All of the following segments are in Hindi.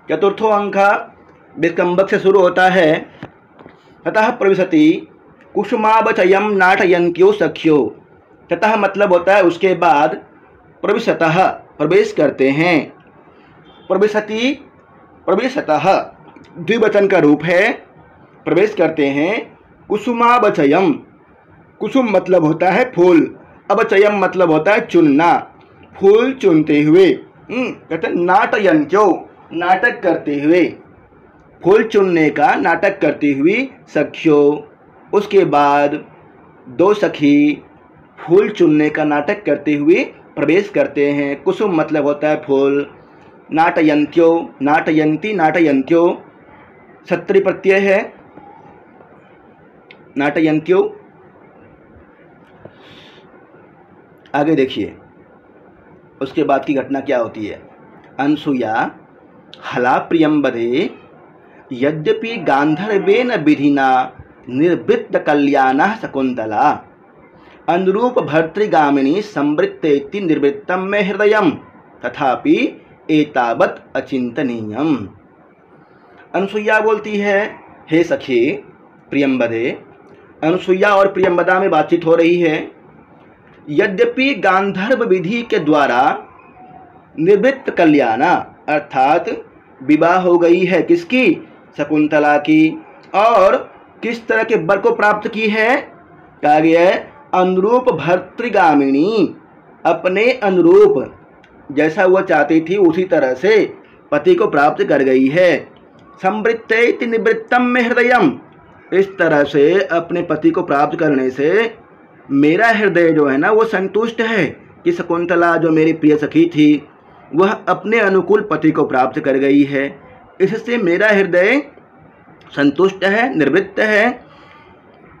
चतुर्थो अंक विस्कम्भक से शुरू होता है। ततः प्रविशति कुसुमावचयम नाटयन्त्यो सख्यो। ततः मतलब होता है उसके बाद, प्रविशतः प्रवेश करते हैं, प्रविशति प्रविशतः द्विवचन का रूप है, प्रवेश करते हैं। कुसुमावचयम, कुसुम मतलब होता है फूल, अवचयम मतलब होता है चुनना, फूल चुनते हुए। कहते हैं नाटयन्त्यो, नाटक करते हुए, फूल चुनने का नाटक करती हुई। सख्यो, उसके बाद दो सखी फूल चुनने का नाटक करते हुए प्रवेश करते हैं। कुसुम मतलब होता है फूल, नाटयन्त्यो, नाटयन्ती नाटयन्त्यो सत्री प्रत्यय है, नाटयन्त्यो। आगे देखिए उसके बाद की घटना क्या होती है। अनसुया हला प्रियम बधे यद्यपि गांधर्वेन विधिना निर्वृत्त कल्याणः शकुंतला अनुरूप भर्तृगामिनी संवृत्तेति निर्वृत्तम में हृदयम तथापि एतावत् अचिंतनीयम। अनुसुईया बोलती है, हे सखी प्रियंवदे, अनुसुईया और प्रियंवदा में बातचीत हो रही है। यद्यपि गांधर्व विधि के द्वारा निवृत्त कल्याणा, अर्थात विवाह हो गई है किसकी, शकुंतला की, और किस तरह के वर को प्राप्त की है, कहा गया है अनुरूप भर्तृगामिनी, अपने अनुरूप जैसा वह चाहती थी उसी तरह से पति को प्राप्त कर गई है। संवृत्तेति निवृत्तम में हृदयम, इस तरह से अपने पति को प्राप्त करने से मेरा हृदय जो है ना वो संतुष्ट है कि शकुंतला जो मेरी प्रिय सखी थी वह अपने अनुकूल पति को प्राप्त कर गई है, इससे मेरा हृदय संतुष्ट है, निवृत्त है।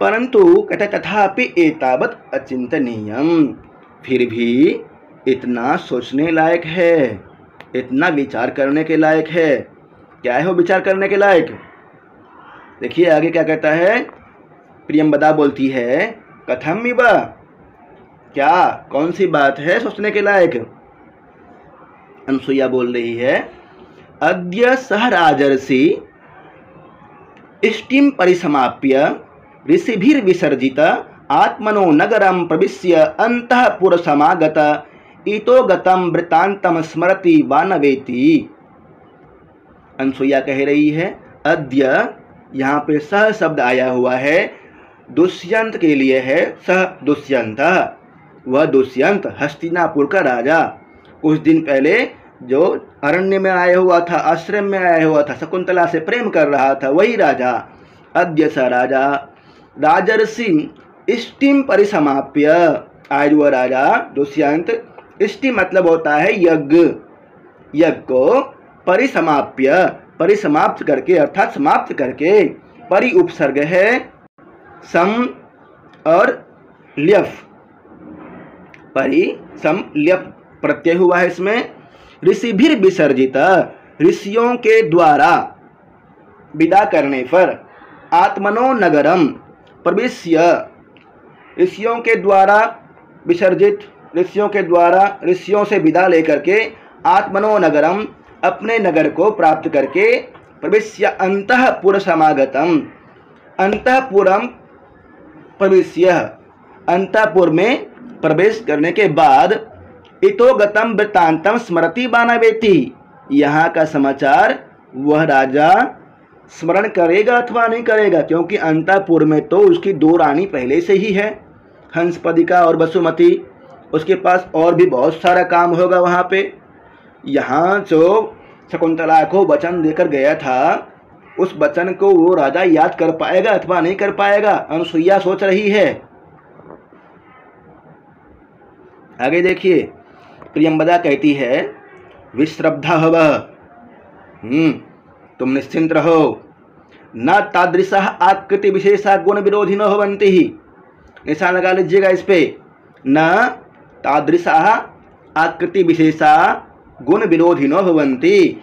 परंतु कहते तथापि एतावत् अचिंतनीयम, फिर भी इतना सोचने लायक है, इतना विचार करने के लायक है। क्या है वो विचार करने के लायक, देखिए आगे क्या कहता है। प्रियंवदा बोलती है, कथम इव, क्या कौन सी बात है सोचने के लायक। अनुसुईया बोल रही है, अद्य सह राजर्षि इष्टिम परिसमाप्य ऋषिभिर्विसर्जित आत्मनो नगरम प्रविश्य अंतःपुर समागत इतो गतम वृत्तांतम स्मरति वानवेति। अनुसुईया कह रही है, अद्य यहाँ पे सह शब्द आया हुआ है, दुष्यंत के लिए है। सह दुष्यंत, वह दुष्यंत हस्तिनापुर का राजा, कुछ दिन पहले जो अरण्य में आया हुआ था, आश्रम में आया हुआ था, शकुंतला से प्रेम कर रहा था, वही राजा। अद्य स राजा राजर्षि इष्टिम परिसमाप्य, आज वह राजा दुष्यंत, इष्टि मतलब होता है यज्ञ, यज्ञ को परिसमाप्य, परिसमाप्त करके अर्थात समाप्त करके, परि उपसर्ग है, सम और ल्यफ, परि सम ल्यफ प्रत्यय हुआ है इसमें। ऋषिभिर विसर्जित, ऋषियों के द्वारा विदा करने पर, आत्मनो नगरम प्रविश्य, ऋषियों के द्वारा विसर्जित, ऋषियों के द्वारा ऋषियों से विदा लेकर के, आत्मनो नगरम अपने नगर को प्राप्त करके, प्रविश्य अंतःपुर समागतम, अंतःपुरम प्रविश्य, अंतःपुर में प्रवेश करने के बाद, इतो गतम वृत्तांतम स्मरति वानवेति, यहाँ का समाचार वह राजा स्मरण करेगा अथवा नहीं करेगा, क्योंकि अंतःपुर में तो उसकी दो रानी पहले से ही है, हंसपदिका और वसुमती, उसके पास और भी बहुत सारा काम होगा वहाँ पे। यहाँ जो शकुंतला को वचन देकर गया था, उस वचन को वो राजा याद कर पाएगा अथवा नहीं कर पाएगा, अनुसुईया सोच रही है। आगे देखिए, प्रियंवदा कहती है, विश्रब्धा हव, तुम निश्चिंत रहो, न तादृशः आकृति विशेषा गुण विरोधिनो भवन्ति, निशान लगा लीजिएगा इस पे, न तादृशः आकृति विशेषा गुण विरोधिनो भवन्ति,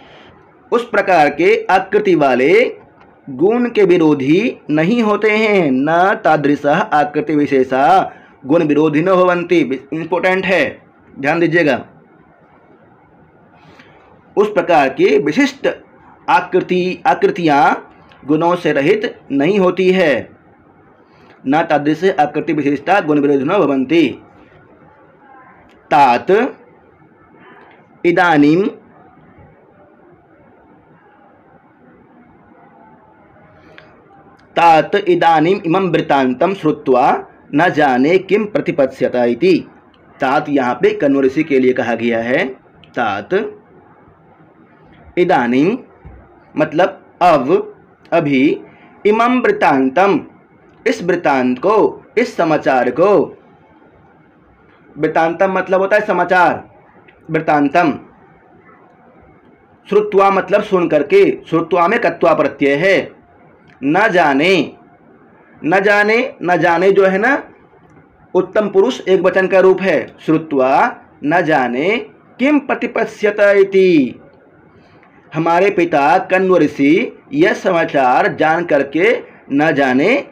उस प्रकार के आकृति वाले गुण के विरोधी नहीं होते हैं। न तादृशः आकृति विशेषा गुण विरोधिनो भवन्ति, इंपॉर्टेंट है, ध्यान दीजिएगा। उस प्रकार के विशिष्ट आकृतियाँ गुणों से रहित नहीं होती है। न तादृश आकृति विशेषता गुण विरोधिनो भवन्ति। तात इदानीं इमं वृत्तान्तं श्रुत्वा न जाने किम प्रतिपत्स्यत इति। तात यहाँ पे कण्व ऋषि के लिए कहा गया है। तात इदानीं मतलब अब, अभी, इमं वृत्तान्तम इस वृत्तांत को, इस समाचार को, वृत्तांतम मतलब होता है समाचार, वृत्तांतम, श्रुत्वा मतलब सुन करके, श्रुत्वा में कत्वा प्रत्यय है। न जाने, न जाने, न जाने जो है ना उत्तम पुरुष एक वचन का रूप है। श्रुत्वा न जाने किम प्रतिपत्स्यत इति। हमारे पिता कण्व ऋषि यह समाचार जान करके न जाने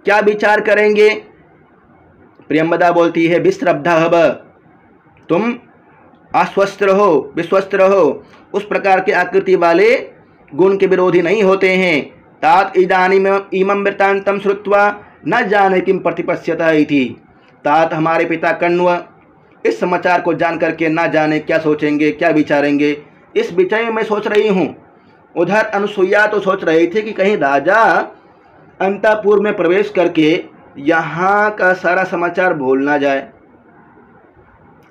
क्या विचार करेंगे। प्रियंवदा बोलती है विश्रब्धा हब, तुम अस्वस्थ रहो, विश्वस्त रहो, उस प्रकार के आकृति वाले गुण के विरोधी नहीं होते हैं। तात इदानीम इमं वृत्तान्तं श्रुत्वा न जाने किम प्रतिपत्स्यत इति। तात हमारे पिता कण्व इस समाचार को जान करके न जाने क्या सोचेंगे, क्या विचारेंगे, इस विषय में मैं सोच रही हूँ। उधर अनुसुईया तो सोच रही थी कि कहीं राजा अंतःपुर में प्रवेश करके यहाँ का सारा समाचार भूल ना जाए।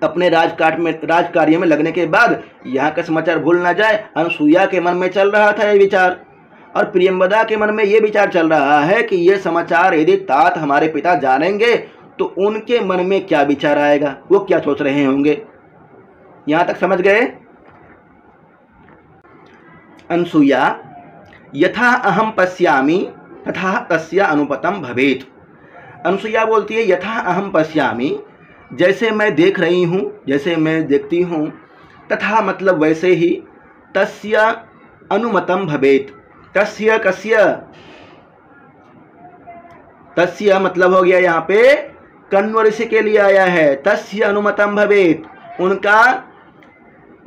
अपने राजकार्य में लगने के बाद यहाँ का समाचार भूल ना जाए। अनुसुईया के मन में चल रहा था ये विचार, और प्रियंवदा के मन में ये विचार चल रहा है कि ये समाचार यदि तात हमारे पिता जानेंगे तो उनके मन में क्या विचार आएगा, वो क्या सोच रहे होंगे। यहाँ तक समझ गए। अनुसुईया यथा अहम पश्यामि तथा तस्य अनुपतम भवेत्। अनुसुईया बोलती है यथा अहम पश्यामि, जैसे मैं देख रही हूँ, जैसे मैं देखती हूँ, तथा मतलब वैसे ही, तस्य अनुमतम भवेत्। तस्य कस्य, तस्य मतलब हो गया यहाँ पे कण्व ऋषि के लिए आया है। तस्य अनुमतम भवेत्, उनका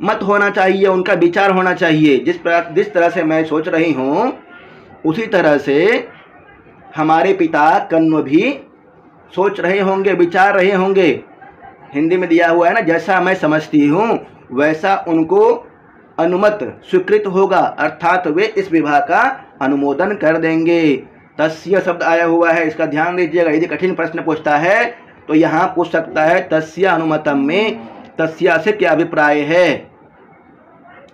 मत होना चाहिए, उनका विचार होना चाहिए। जिस तरह से मैं सोच रही हूँ उसी तरह से हमारे पिता कण्व भी सोच रहे होंगे, विचार रहे होंगे। हिंदी में दिया हुआ है ना, जैसा मैं समझती हूँ वैसा उनको अनुमत स्वीकृत होगा, अर्थात वे इस विवाह का अनुमोदन कर देंगे। तस्य शब्द आया हुआ है, इसका ध्यान दीजिएगा। यदि कठिन प्रश्न पूछता है तो यहाँ पूछ सकता है तस्य अनुमतम में तस्य से क्या अभिप्राय है।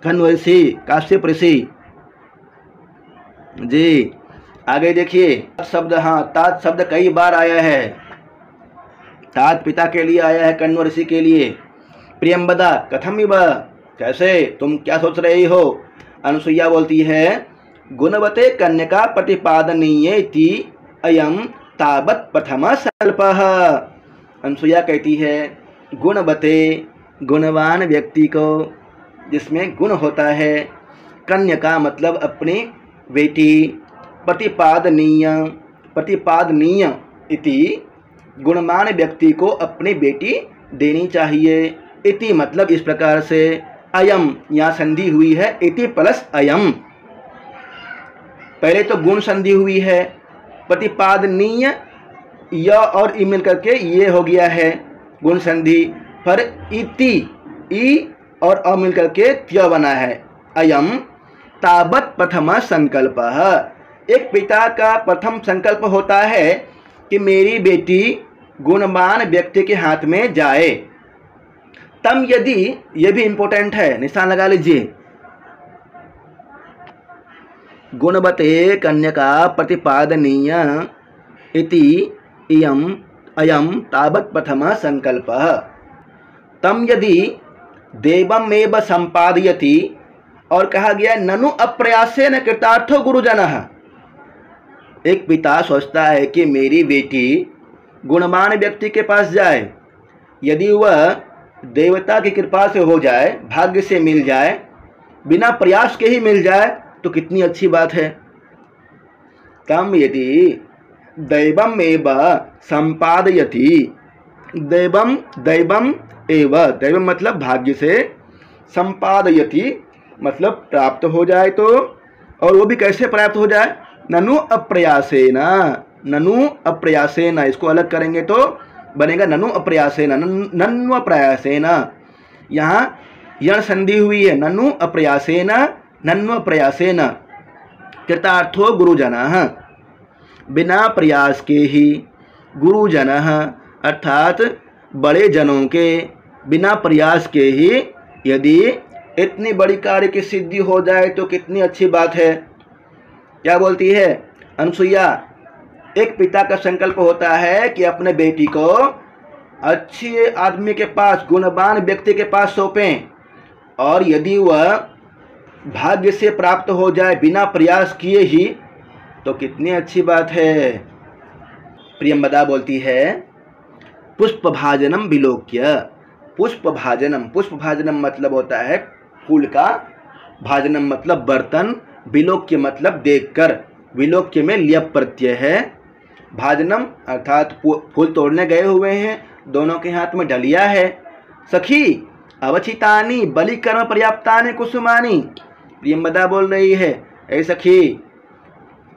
कण्व ऋषि, काश्यप ऋषि जी। आगे देखिए शब्द, हाँ तात शब्द कई बार आया है। तात पिता के लिए आया है, कण्व ऋषि के लिए। प्रियंवदा कथम इव, कैसे, तुम क्या सोच रही हो। अनुसुईया बोलती है गुणवते कन्यका प्रतिपादनीय इति अयम तावत् प्रथम संकल्पः। अनुसुईया कहती है गुणवते, गुणवान व्यक्ति को, जिसमें गुण होता है, कन्यका मतलब अपनी बेटी, प्रतिपादनीय, प्रतिपादनीय इति गुणवान व्यक्ति को अपनी बेटी देनी चाहिए। इति मतलब इस प्रकार से, अयम यहाँ संधि हुई है, इति प्लस अयम। पहले तो गुण संधि हुई है, प्रतिपादनीय य और ई मिल करके ये हो गया है गुण संधि, पर इति, ई और अ मिल करके त्य बना है। अयम तावत् प्रथम संकल्पः, एक पिता का प्रथम संकल्प होता है कि मेरी बेटी गुणवान व्यक्ति के हाथ में जाए। तम यदि, ये भी इंपॉर्टेंट है, निशान लगा लीजिए। गुणवते कन्यका प्रतिपादनीय इति इयम अयम तावत् प्रथम संकल्पः। तम यदि देवमेव संपादयति, और कहा गया ननु अप्रयासेन कृतार्थो गुरुजनः। एक पिता सोचता है कि मेरी बेटी गुणवान व्यक्ति के पास जाए, यदि वह देवता की कृपा से हो जाए, भाग्य से मिल जाए, बिना प्रयास के ही मिल जाए तो कितनी अच्छी बात है। तम यदि दैवम एव संपादयति, दैवम दैवम एव, दैवम मतलब भाग्य से, संपादयति मतलब प्राप्त हो जाए तो, और वो भी कैसे प्राप्त हो जाए? ननु अप्रयासेन, ननु अप्रयासेन, इसको अलग करेंगे तो बनेगा ननु अप्रयासेन, नन्व प्रयासेन। यहाँ यण संधि हुई है, ननु अप्रयासेन नन्व प्रयासेन। कृतार्थो गुरुजनः, बिना प्रयास के ही गुरुजनः अर्थात बड़े जनों के बिना प्रयास के ही यदि इतनी बड़ी कार्य की सिद्धि हो जाए तो कितनी अच्छी बात है। क्या बोलती है अनसुईया? एक पिता का संकल्प होता है कि अपने बेटी को अच्छे आदमी के पास, गुणवान व्यक्ति के पास सौंपें, और यदि वह भाग्य से प्राप्त हो जाए बिना प्रयास किए ही तो कितनी अच्छी बात है। प्रियंवदा बोलती है पुष्पभाजनम विलोक्य, पुष्पभाजनम, पुष्पभाजनम मतलब होता है फूल का, भाजनम मतलब बर्तन, विलोक्य मतलब देखकर, विलोक्य में लियप प्रत्यय है। भाजनम अर्थात फूल तोड़ने गए हुए हैं, दोनों के हाथ में डलिया है। सखी अवचितानि बलि कर्म पर्याप्तानि कुसुमानि, प्रियंवदा बोल रही है ऐ सखी,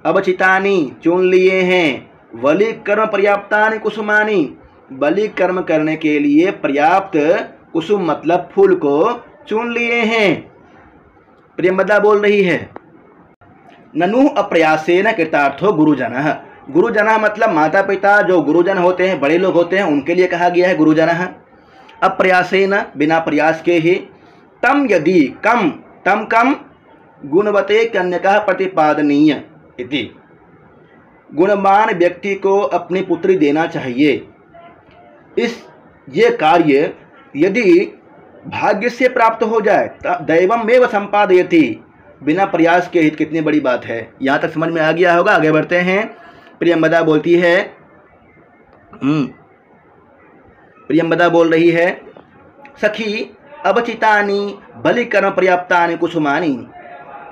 अवचितानि चुन लिए हैं, बलि कर्म पर्याप्तानि कुसुमानि, बलि कर्म करने के लिए पर्याप्त कुसुम मतलब फूल को चुन लिए हैं। प्रियंवदा बोल रही है ननु अप्रयासेन कृतार्थो गुरुजनः, गुरुजनः मतलब माता पिता, जो गुरुजन होते हैं, बड़े लोग होते हैं, उनके लिए कहा गया है गुरुजनः। अप्रयासेन बिना प्रयास के ही, तम यदि कम, तम कम गुणवते कन्यका प्रतिपादनीय इति, गुणवान व्यक्ति को अपनी पुत्री देना चाहिए। ये कार्य यदि भाग्य से प्राप्त हो जाए दैवम एव संपादयति, बिना प्रयास के हित, कितनी बड़ी बात है। यहाँ तक समझ में आ गया होगा। आगे बढ़ते हैं। प्रियंवदा बोलती है, प्रियंवदा बोल रही है सखी अवचितानि बलि कर्म पर्याप्तानि कुसुमानि,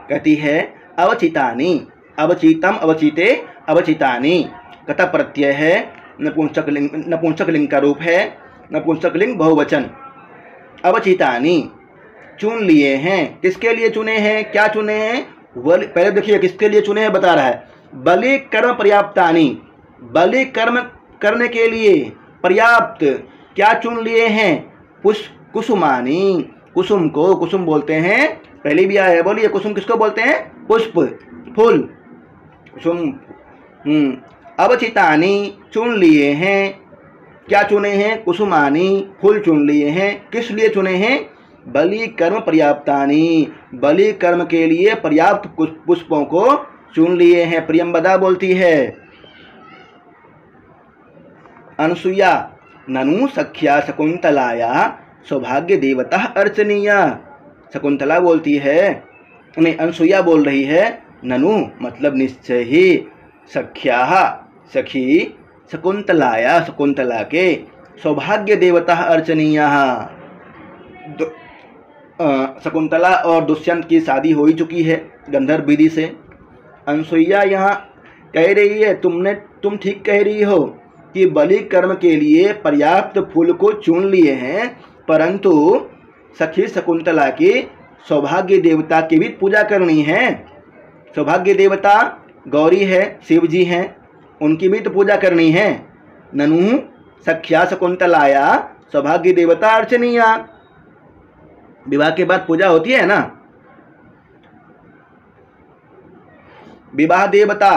कहती है अवचितानि, अवचितम अवचिते अवचितानि, कथा प्रत्यय है, नपुंसक लिंग का रूप है, नपुंसक लिंग बहुवचन। अवचितानि चुन लिए हैं, किसके लिए चुने हैं, क्या चुने हैं? पहले देखिए किसके लिए चुने हैं बता रहा है, बलि कर्म पर्याप्तानि, बलि कर्म करने के लिए पर्याप्त क्या चुन लिए हैं? कुसुमानि, कुसुम को, कुसुम बोलते हैं, पहले भी आया है, बोलिए कुसुम किसको बोलते हैं? पुष्प, फूल, कुसुम। अवचितानि चुन लिए हैं, क्या चुने हैं? कुसुमानि फूल चुन लिए हैं, किस लिए चुने हैं? बलि कर्म पर्याप्तानि, बलि कर्म के लिए पर्याप्त पुष्पों को चुन लिए हैं। प्रियंवदा बोलती है अनसुया ननु सख्या शकुंतलाया सौभाग्य देवता अर्चनीया, शकुंतला बोलती है, नहीं अनसुया बोल रही है ननु मतलब निश्चय ही, सख्या सखी, शकुंतलाया शकुंतला के, सौभाग्य देवता अर्चनीया, शकुंतला और दुष्यंत की शादी हो ही चुकी है गंधर्व विधि से। अनसुईया यहाँ कह रही है तुम ठीक कह रही हो कि बलि कर्म के लिए पर्याप्त फूल को चुन लिए हैं, परंतु सखी शकुंतला की सौभाग्य देवता की भी पूजा करनी है। सौभाग्य देवता गौरी है, शिव जी हैं, उनकी भी तो पूजा करनी है। ननु सख्या शकुंतलाया सौभाग्य देवता अर्चनीया, विवाह के बाद पूजा होती है ना, विवाह देवता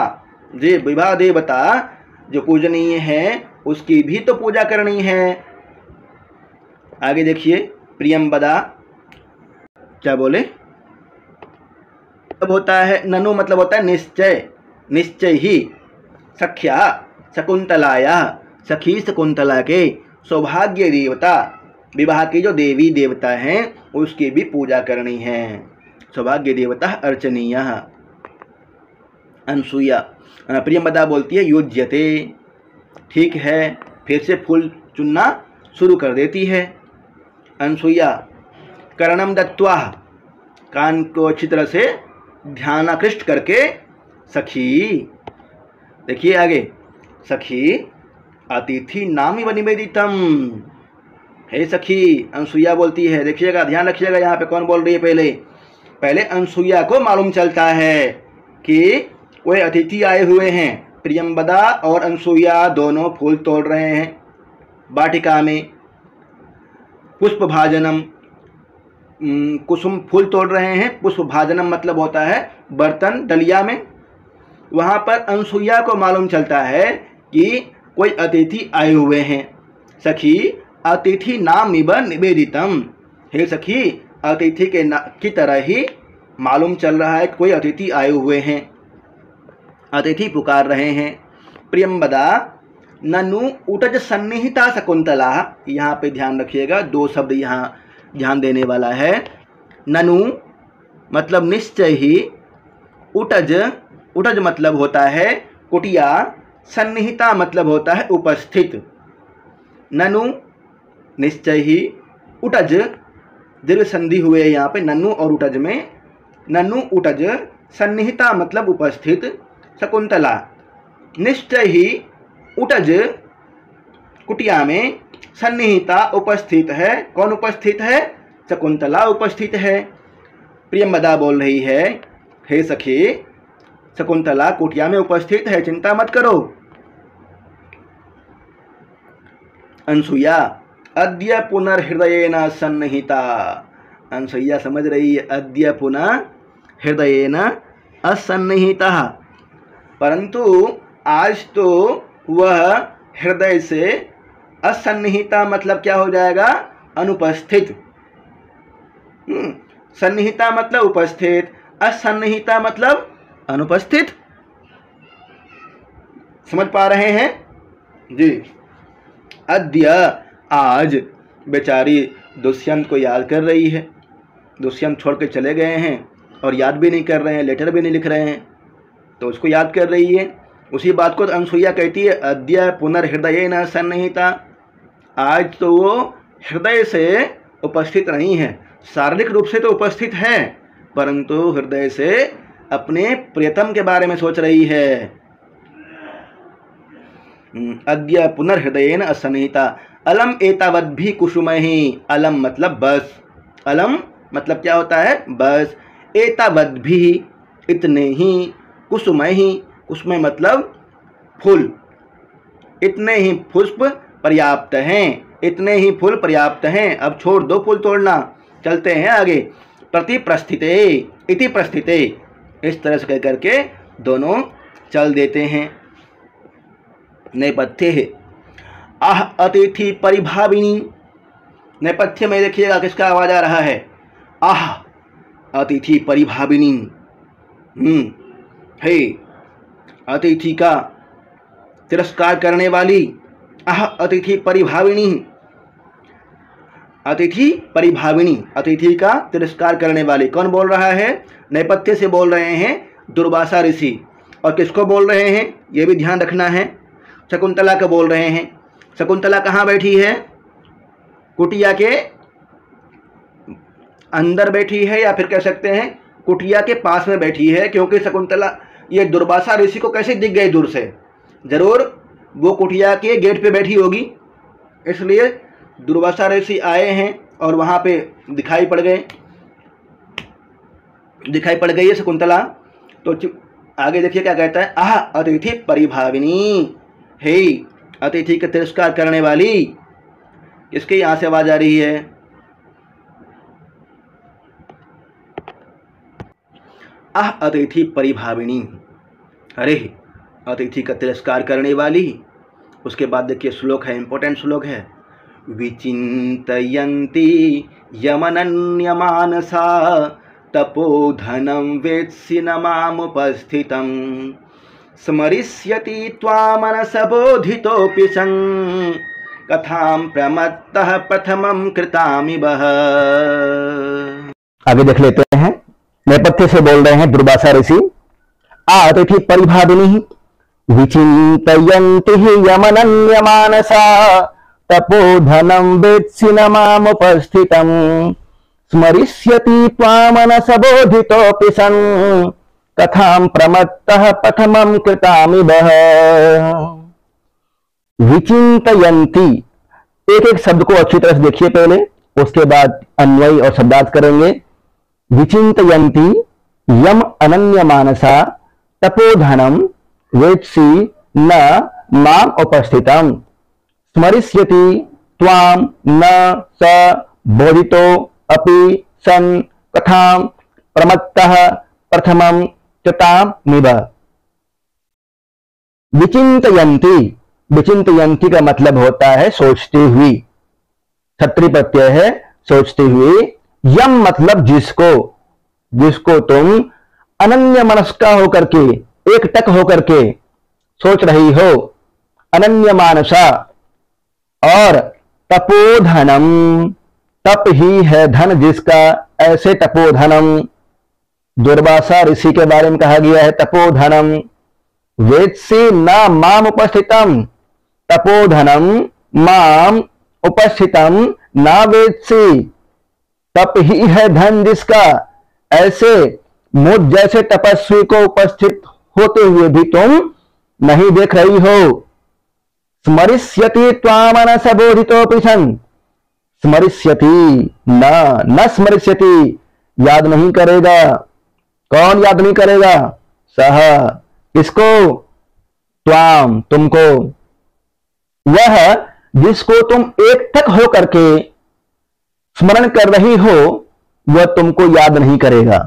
जी, विवाह देवता जो पूजनीय है उसकी भी तो पूजा करनी है। आगे देखिए प्रियंवदा क्या बोले, मतलब होता है ननु मतलब होता है निश्चय, निश्चय ही, सख्या शकुंतलाया सखी शकुंतला के, सौभाग्य देवता विवाह की जो देवी देवता हैं उसकी भी पूजा करनी है। सौभाग्य देवता अर्चनीय। अनसुईया प्रियंवदा बोलती है युज्यते, ठीक है, फिर से फूल चुनना शुरू कर देती है। अनसुईया कर्णम दत्वा, कान को अच्छी तरह से ध्यानाकृष्ट करके, सखी, देखिए आगे, सखी अतिथि नाम ही निवेदितम, हे सखी, अनसुईया बोलती है, देखिएगा ध्यान रखिएगा यहाँ पे कौन बोल रही है। पहले अनसुईया को मालूम चलता है कि कोई अतिथि आए हुए हैं। प्रियंवदा और अनसुईया दोनों फूल तोड़ रहे हैं वाटिका में। पुष्पभाजनम, कुसुम फूल तोड़ रहे हैं। पुष्पभाजनम मतलब होता है बर्तन, डलिया में। वहाँ पर अनसुईया को मालूम चलता है कि कोई अतिथि आए हुए हैं। सखी अतिथि नाम इव निवेदितम, हे सखी अतिथि की तरह ही मालूम चल रहा है कोई अतिथि आए हुए हैं, अतिथि पुकार रहे हैं। प्रियंवदा ननु उटज सन्निहिता शकुंतला, यहाँ पे ध्यान रखिएगा, दो शब्द यहाँ ध्यान देने वाला है। ननु मतलब निश्चय ही, उटज, उटज मतलब होता है कुटिया, सन्निहिता मतलब होता है उपस्थित। ननु निश्चय ही, उटज दीर्घ संधि हुए यहाँ पे ननु और उटज में। ननु उटज, सन्निहिता मतलब उपस्थित, शकुंतला निश्चय ही उटज कुटिया में, सन्निहिता उपस्थित है। कौन उपस्थित है? शकुंतला उपस्थित है। प्रियंवदा बोल रही है, हे सखी शकुंतला कुटिया में उपस्थित है, चिंता मत करो। अनसुईया अद्य पुनर्हृदयेन सन्निहिता, अनसुईया समझ रही है, अद्य पुनः हृदयेन असन्निहिता, परंतु आज तो वह हृदय से असन्निहिता मतलब क्या हो जाएगा? अनुपस्थित। सन्निहिता मतलब उपस्थित, असन्निहिता मतलब अनुपस्थित। समझ पा रहे हैं जी? अद्य आज बेचारी दुष्यंत को याद कर रही है। दुष्यंत छोड़ के चले गए हैं और याद भी नहीं कर रहे हैं, लेटर भी नहीं लिख रहे हैं, तो उसको याद कर रही है। उसी बात को अनसुईया कहती है, अद्य पुनर्हृदयेन सन्निहिता, आज तो वो हृदय से उपस्थित नहीं है। शारीरिक रूप से तो उपस्थित है, परंतु हृदय से अपने प्रियतम के बारे में सोच रही है। अद्य पुनर्हृदयेन असन्निहिता, अलम एतावद्भि कुसुमैहि, अलम मतलब बस, अलम मतलब क्या होता है? बस। एतावद्भि इतने ही, कुसुमैहि, कुसुम मतलब फूल, इतने ही पुष्प पर्याप्त हैं, इतने ही फूल पर्याप्त हैं, अब छोड़ दो फूल तोड़ना, चलते हैं आगे। प्रति प्रस्थिते इति प्रस्थिते, इस तरह से कह करके दोनों चल देते हैं। नेपथ्य है आह अतिथि परिभाविनी, नेपथ्य में देखिएगा किसका आवाज आ रहा है? आह अतिथि परिभाविनी, हे अतिथि का तिरस्कार करने वाली। आह अतिथि परिभाविनी, अतिथि परिभाविनी, अतिथि का तिरस्कार करने वाली। कौन बोल रहा है? नेपथ्य से बोल रहे हैं दुर्वासा ऋषि। और किसको बोल रहे हैं ये भी ध्यान रखना है, शकुंतला को बोल रहे हैं। शकुंतला कहाँ बैठी है? कुटिया के अंदर बैठी है, या फिर कह सकते हैं कुटिया के पास में बैठी है, क्योंकि शकुंतला ये दुर्वासा ऋषि को कैसे दिख गए दूर से? जरूर वो कुटिया के गेट पे बैठी होगी, इसलिए दुर्वासा ऋषि आए हैं और वहाँ पे दिखाई पड़ गई है शकुंतला। तो आगे देखिए क्या कहता है, आह अतिथि परिभाविनी, हे अतिथि का तिरस्कार करने वाली। किसकी यहाँ से आवाज आ रही है? आह अतिथि परिभाविनी, अरे अतिथि का तिरस्कार करने वाली। उसके बाद देखिए श्लोक है, इंपॉर्टेंट श्लोक है। विचिन्तयन्ति यमनन्यमानसा तपोधनं वेत्सि न मामुपस्थितं स्मरिष्यति त्वामनसबोधितोऽपि सं कथां प्रमत्तः प्रथमं कृतामिवः। आगे देख लेते हैं। नेपथ्य से बोल रहे हैं दुर्वासा ऋषि। अतिथि परिभाविनी विचिन्तयन्ति यमनन्यमानसा तपोधनं वेत्सि न मामुपस्थितं स्मरिष्यति त्वामनसबोधितोऽपि सन् कथां प्रमत्तः प्रथमं कृतामिवः। विचिन्तयन्ति, एक एक शब्द को अच्छी तरह से देखिए पहले, उसके बाद अन्वय और शब्दार्थ करेंगे। विचिन्तयन्ति यम अनन्य मानसा तपोधनम वेत्सि न माम उपस्थितम स्मरिष्यति त्वाम न स बोधितो अपि सन कथां प्रमत्तः प्रथमं चतामिव। विचिन्तयन्ति, विचिन्तयन्ति का मतलब होता है सोचती हुई, छत्री प्रत्यय है सोचती हुई। यम मतलब जिसको, जिसको तुम अनन्य मनस्का होकर के, एक टक होकर के सोच रही हो, अनन्य मानसा। और तपोधनम, तप ही है धन जिसका, ऐसे तपोधनम दुर्वासा ऋषि के बारे में कहा गया है तपोधनम। वेत्सि न माम उपस्थितम, तपोधनम माम उपस्थितम न वेत्सि, तप ही है धन जिसका, ऐसे मुझ जैसे तपस्वी को उपस्थित होते हुए भी तुम नहीं देख रही हो। स्मरिष्यति त्वामनस बोधितोऽपि सन्, स्मरिष्यति न स्मरिष्यति, याद नहीं करेगा। कौन याद नहीं करेगा? सह, किसको? त्वाम, तुमको। वह जिसको तुम एक टक हो करके स्मरण कर रही हो, वह तुमको याद नहीं करेगा।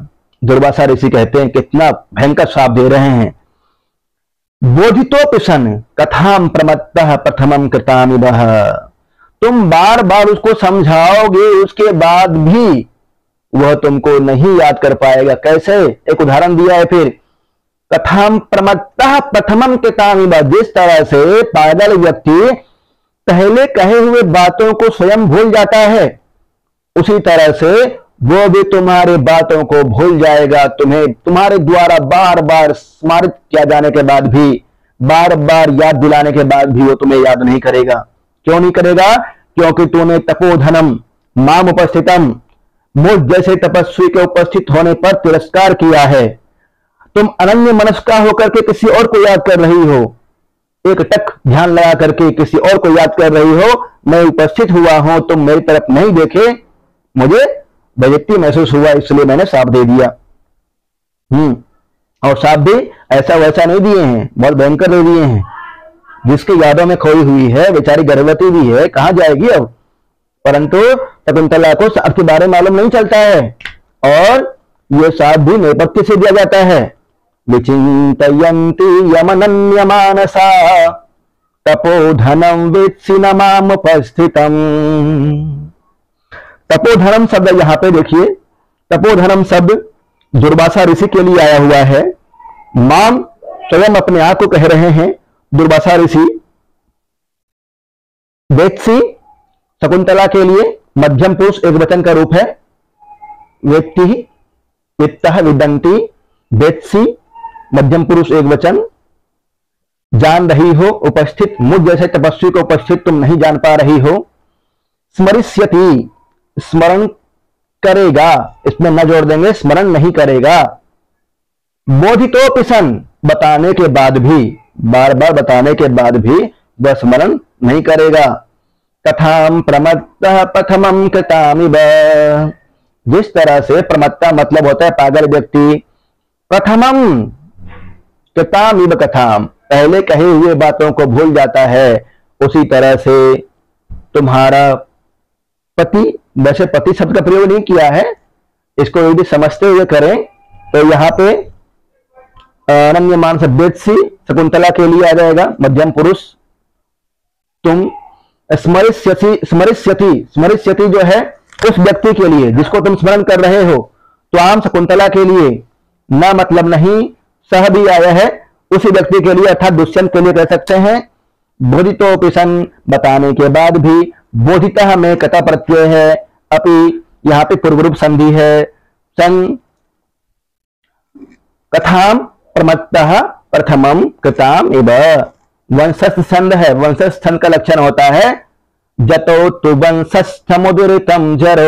दुर्वासा ऋषि कहते हैं कितना भयंकर श्राप दे रहे हैं। बोधितोऽपि सन् कथां प्रमत्तः प्रथमं कृतामिवः, तुम बार बार उसको समझाओगे, उसके बाद भी वह तुमको नहीं याद कर पाएगा। कैसे? एक उदाहरण दिया है फिर, कथां प्रमत्तः प्रथमं कृतामिवः, जिस तरह से पागल व्यक्ति पहले कहे हुए बातों को स्वयं भूल जाता है, उसी तरह से वो भी तुम्हारे बातों को भूल जाएगा। तुम्हें तुम्हारे द्वारा बार बार स्मरित किया जाने के बाद भी, बार बार याद दिलाने के बाद भी वो तुम्हें याद नहीं करेगा। क्यों नहीं करेगा? क्योंकि तूने तपोधनम माम उपस्थितम, मुझ जैसे तपस्वी के उपस्थित होने पर तिरस्कार किया है। तुम अनन्य मनस्का होकर के किसी और को याद कर रही हो, एक टक ध्यान लगा करके किसी और को याद कर रही हो। मैं उपस्थित हुआ हूं, तुम मेरी तरफ नहीं देखे, मुझे बेइज्जती महसूस हुआ, इसलिए मैंने साफ दे दिया। और साफ भी ऐसा वैसा नहीं दिए हैं, बहुत भयंकर दे दिए हैं। जिसकी यादों में खोई हुई है, बेचारी गर्भवती भी है, कहां जाएगी अब? परंतु शकुंतला को साफ के बारे में मालूम नहीं चलता है, और ये साफ भी नेपथ्य से दिया जाता है। विचिन्तयन्ति यमनन्य मानसा तपोधनम वेत्सि न मामुपस्थितम। तपोधनम शब्द यहां पे देखिए, तपोधनम शब्द दुर्वासा ऋषि के लिए आया हुआ है। माम स्वयं अपने आप को कह रहे हैं दुर्वासा ऋषि। वेत्सि शकुंतला के लिए मध्यम पुरुष एक वचन का रूप है। वेत्ति, वित्तः, विदन्ति, वेत्सि मध्यम पुरुष एक वचन। जान रही हो, उपस्थित, मुझ जैसे तपस्वी को उपस्थित तुम नहीं जान पा रही हो। स्मरिष्यति, स्मरण करेगा, इसमें न जोड़ देंगे, स्मरण नहीं करेगा। बोधितोऽपि सन्, बताने के बाद भी, बार बार बताने के बाद भी वह स्मरण नहीं करेगा। कथां प्रमत्तः प्रथमं कृतामिव, जिस तरह से प्रमत्ता मतलब होता है पागल व्यक्ति, प्रथमम कृतामिव कथाम, पहले कहे हुए बातों को भूल जाता है, उसी तरह से तुम्हारा पति, वैसे पति शब्द का प्रयोग नहीं किया है, इसको यदि समझते हुए करें तो यहाँ पे अनन्य मानस वेत्सि शकुंतला के लिए आ जाएगा मध्यम पुरुष। तुम स्मरिष्यति, स्मरिष्यति, स्मरिष्यति जो है उस व्यक्ति के लिए जिसको तुम स्मरण कर रहे हो, तो आम शकुंतला के लिए, न मतलब नहीं, सह भी आया है उसी व्यक्ति के लिए, अर्थात दुष्यंत के लिए कह सकते हैं। बोधितोऽपि सन्, बताने के बाद भी, बोधितः में कथा प्रत्यय है, अपि यहाँ पे पूर्व रूप संधि है, सन कथाम प्रमत्तः प्रथमम कृताम इव। वंशस्थ छंद है, वंशस्थ छंद का लक्षण होता है जतो तु वंशस्थमुदीरितं जरो।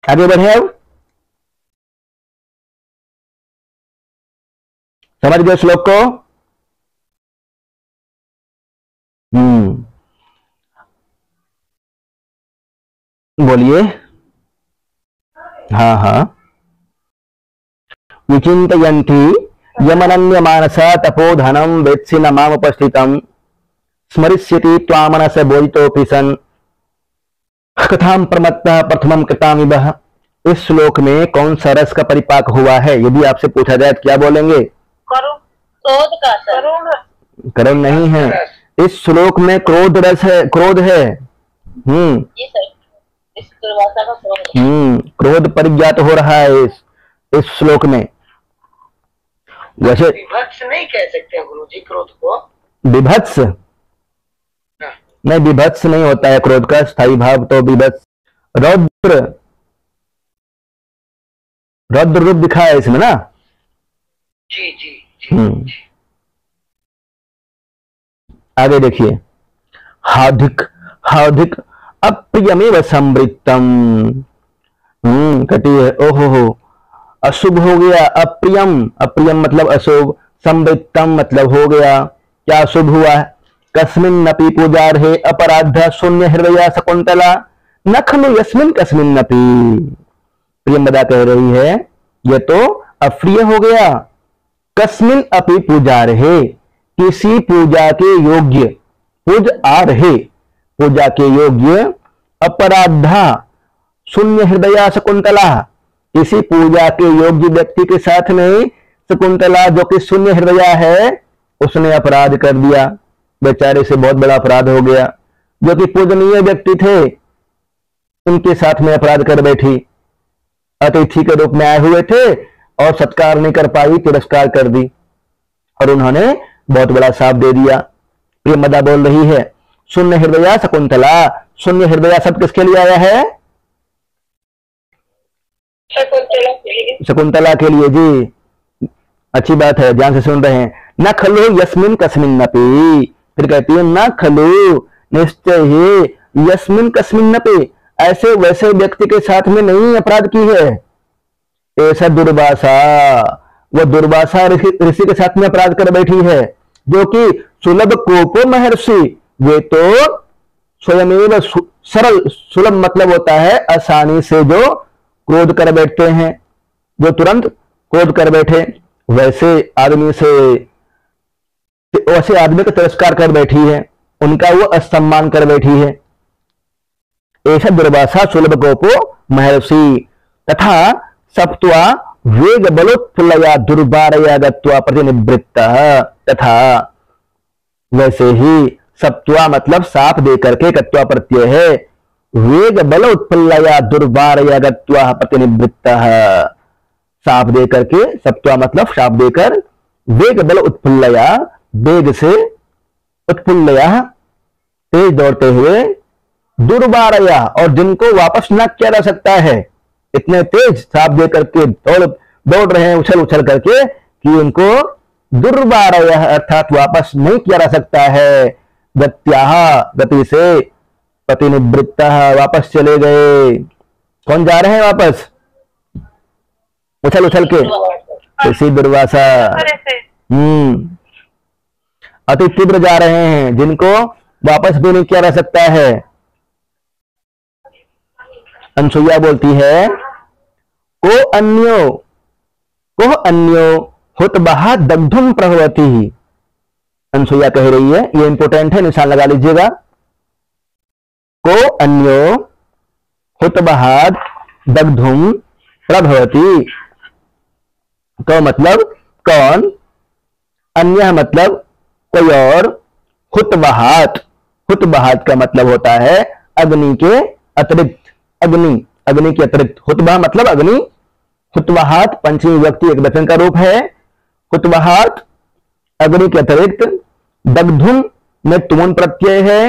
आगे बढ़े, अब समझ गए श्लोक को? बोलिए। हाँ हाँ, विचिन्तयन्ति यमनन्य मानसा तपोधनं वेत्सि न मामुपस्थितं स्मरिष्यति त्वामनस बोधितोऽपि सन् कथां प्रमत्तः प्रथमं कृतामिवः। इस श्लोक में कौन सा रस का परिपाक हुआ है? यदि आपसे पूछा जाए तो क्या बोलेंगे? क्रोध का सर। करुण नहीं है, इस श्लोक में क्रोध रस है, क्रोध है। ये सर, इस दुर्वासा का क्रोध। क्रोध परिज्ञात हो रहा है इस श्लोक में। वैसे विभत्स नहीं कह सकते गुरु जी क्रोध को। विभत्स नहीं, विभत्स नहीं होता है क्रोध का स्थायी भाव तो विभत्स। रौद्र, रौद्र रूप दिखा है इसमें ना। जी जी जी। आगे देखिए, हार्दिक हार्दिक अप्रियमेव संवृत्तम। कटी है, ओहो हो, अशुभ हो गया। अप्रियम, अप्रियम मतलब अशुभ, संवृत्तम मतलब हो गया। क्या अशुभ हुआ? कस्मिन्नपि पूजार्हे अपराध शून्य हृदया शकुंतला न खलु यस्मिन् कस्मिन्नपि। प्रियंवदा कह रही है ये तो अप्रिय हो गया। कस्मिन अपि पूजार्हे, किसी पूजा के योग्य, पूज आ रहे, पूजा के योग्य, अपराधा शून्य हृदया शकुंतला, किसी पूजा के योग्य व्यक्ति के साथ में शकुंतला जो कि शून्य हृदया है उसने अपराध कर दिया। बेचारे से बहुत बड़ा अपराध हो गया। जो कि पूजनीय व्यक्ति थे उनके साथ में अपराध कर बैठी। अतिथि के रूप में आए हुए थे और सत्कार नहीं कर पाई, तिरस्कार कर दी और उन्होंने बहुत बड़ा शाप दे दिया। प्रियंवदा बोल रही है शून्य हृदया शकुंतला। शून्य हृदया शब्द किसके लिए आया है? शकुंतला के लिए जी। अच्छी बात है, ध्यान से सुन रहे हैं। न खलु यस्मिन कस्मिन्नपि, फिर कहती है न खलु, निश्चय ही, यस्मिन कस्मिन्नपि, ऐसे वैसे व्यक्ति के साथ में नहीं अपराध की है। ऐसा दुर्वासा, वह दुर्वासा ऋषि के साथ में अपराध कर बैठी है जो कि सुलभ कोपो महर्षि। वे तो स्वयं सरल, सुलभ मतलब होता है आसानी से जो क्रोध कर बैठते हैं, जो तुरंत क्रोध कर बैठे, वैसे आदमी का तिरस्कार कर बैठी है, उनका वो असम्मान कर बैठी है। ऐसा दुर्वासा सुलभ गोपो महर्षि तथा सप्त्वा वेग बलोत्फुल्लया दुर्बारया गत्वा प्रतिनिवृत्त। तथा वैसे ही सप्त्वा मतलब साप दे करके, कत्वा प्रत्यय है, वेग बल उत्फुल्लया दुर्बारया गत्वा प्रतिनिवृत्त। साप दे करके, सप्त्वा मतलब साप देकर, वेग बल उत्फुल्लया, वेग से, उत्फुल्लया तेज दौड़ते हुए, दुर्बारया और जिनको वापस न किया जा सकता है, इतने तेज साप दे करके दौड़ रहे हैं उछल उछल करके कि उनको दुर्बारया अर्थात वापस नहीं किया जा सकता है। गत्याह गति से, प्रतिनिवृत्त वापस चले गए। कौन जा रहे हैं वापस? उछल उछल के, इसी दुर्वासा। अति तीव्र जा रहे हैं जिनको वापस भी नहीं किया जा सकता है। अनसुईया बोलती है को अन्यो हुत बहा दग्धुम प्रभवती। अनसुईया कह रही है, ये इंपोर्टेंट है, निशान लगा लीजिएगा। को अन्यो हुत बहाद दग्धुम प्रभवती। तो मतलब कौन, अन्य मतलब कोई और, हुत बहात का मतलब होता है अग्नि के अतिरिक्त, अग्नि के अतिरिक्त। हुतबा मतलब अग्नि, हुतवाहात पंचमी व्यक्ति एक वचन का रूप है। हुतवाहात अग्नि के अतिरिक्त, दग्धुम में तुमुन प्रत्यय है,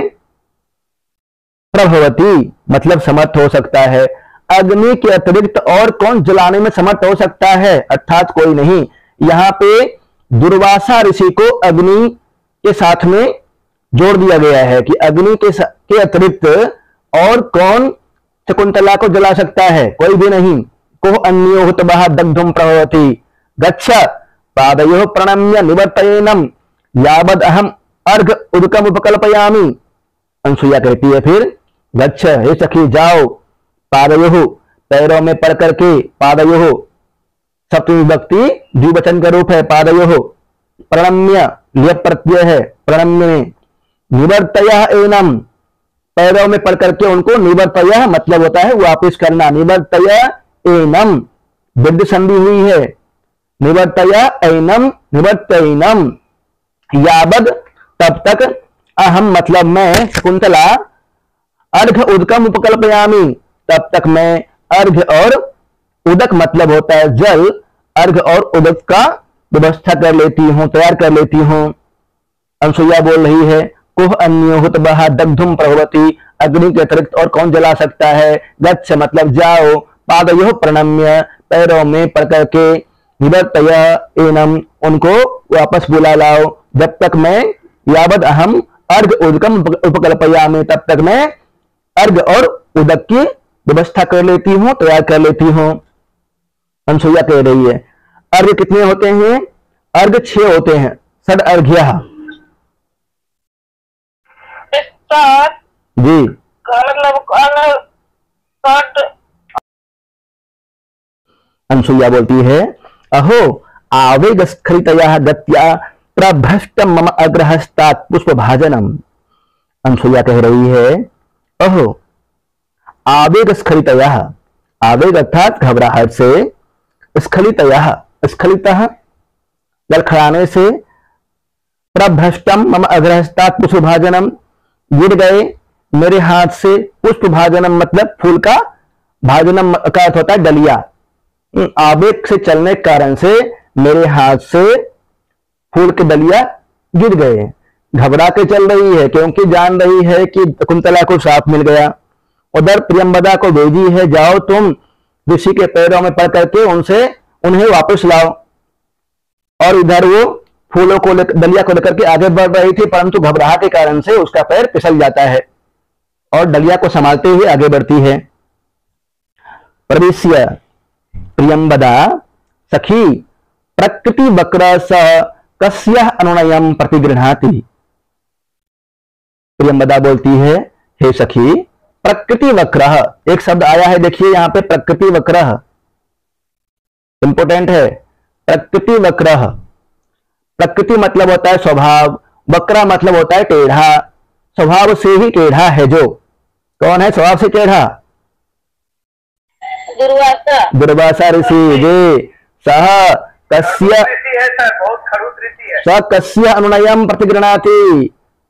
प्रभवती मतलब समर्थ हो सकता है। अग्नि के अतिरिक्त और कौन जलाने में समर्थ हो सकता है? अर्थात कोई नहीं। यहां पे दुर्वासा ऋषि को अग्नि के साथ में जोड़ दिया गया है कि अग्नि के अतिरिक्त और कौन शकुंतला को जला सकता है? कोई भी नहीं। को अन्यो हुतबः दग्धुम प्रभवति गच्छ पादयोः प्रणम्य निवर्तयेनम यावद अहम अर्घ उदकम उपकल्पयामि। अनसुईया कहती है फिर गच्छ, हे सखी जाओ, पादयोः पैरों में पड़ करके, पादयोः सप्तमी विभक्ति द्विवचन का रूप है। पादयोः प्रणम्य लिय प्रत्यय है, प्रणम्य में निवर्तयः एनम, पैरों में पढ़ करके उनको निवर्तयः मतलब होता है वापिस करना, निवर्तयः एनम वृद्धि संधि हुई है, निवर्तयः एनम निवर्तयनम, यावद तब तक, अहम मतलब मैं, शकुंतला अर्घ उदकम उपकल्पयामी तब तक मैं अर्घ और उदक मतलब होता है जल, अर्घ और उदक का व्यवस्था कर लेती हूं, तैयार कर लेती हूं। अनसुईया बोल रही है कुह अन्यो हुत बहा दग्धुम प्रभवती, अग्नि के अतिरिक्त और कौन जला सकता है। गच्छ मतलब जाओ, पादयोः प्रणम्य पैरों में पड़ करके, निवर्तय एनम उनको वापस बुला लाओ, जब तक मैं, यावद अहम अर्घ उदकम उपकल्पयामि तब तक मैं अर्घ और उदक की व्यवस्था कर लेती हूं, तैयार कर लेती हूं। अनसुईया कह रही है अर्घ कितने होते हैं, अर्घ 6 होते हैं, षड अर्घ्यः जी। अनसुईया बोलती है अहो आवेगस्खलितया गत्या प्रभ्रष्टम मम अग्रहस्तात् पुष्पभाजनम। अनसुईया कह रही है अहो आवेगस्खलितया, आवेग अर्थात घबराहट से, स्खलितया स्खलितः लड़खड़ाने से, प्रभ्रष्टम मम अग्रहस्तात् पुष्पभाजनम गिर गए मेरे हाथ से, पुष्पभाजनम मतलब फूल का, भाजनम का अर्थ होता है डलिया, आवेग से चलने के कारण से मेरे हाथ से फूल के डलिया गिर गए। घबरा के चल रही है क्योंकि जान रही है कि कुंतला को श्राप मिल गया। उधर प्रियंवदा को भेजी है जाओ तुम ऋषि के पैरों में पड़ करके उन्हें वापस लाओ, और इधर वो फूलों को डलिया को लेकर के आगे बढ़ रही थी, परंतु घबराहट के कारण से उसका पैर फिसल जाता है और डलिया को संभालते हुए आगे बढ़ती है। प्रवेश्य प्रियंवदा सखी प्रकृति वक्र स कस्य अनुनयम प्रतिगृह्णाति। प्रियंवदा बोलती है हे सखी प्रकृति वक्र, एक शब्द आया है देखिए यहां पे प्रकृति वक्र, इंपोर्टेंट है। प्रकृति वक्र, प्रकृति मतलब होता है स्वभाव, वक्र मतलब होता है टेढ़ा, स्वभाव से ही टेढ़ा है जो, कौन है स्वभाव से टेढ़ा, दुर्वासा, दुर्वासा ऋषि जी। सह कस्य, बहुत खड़ूस ऋषि है। स कस्य अनुनयम प्रतिगृह्णाति,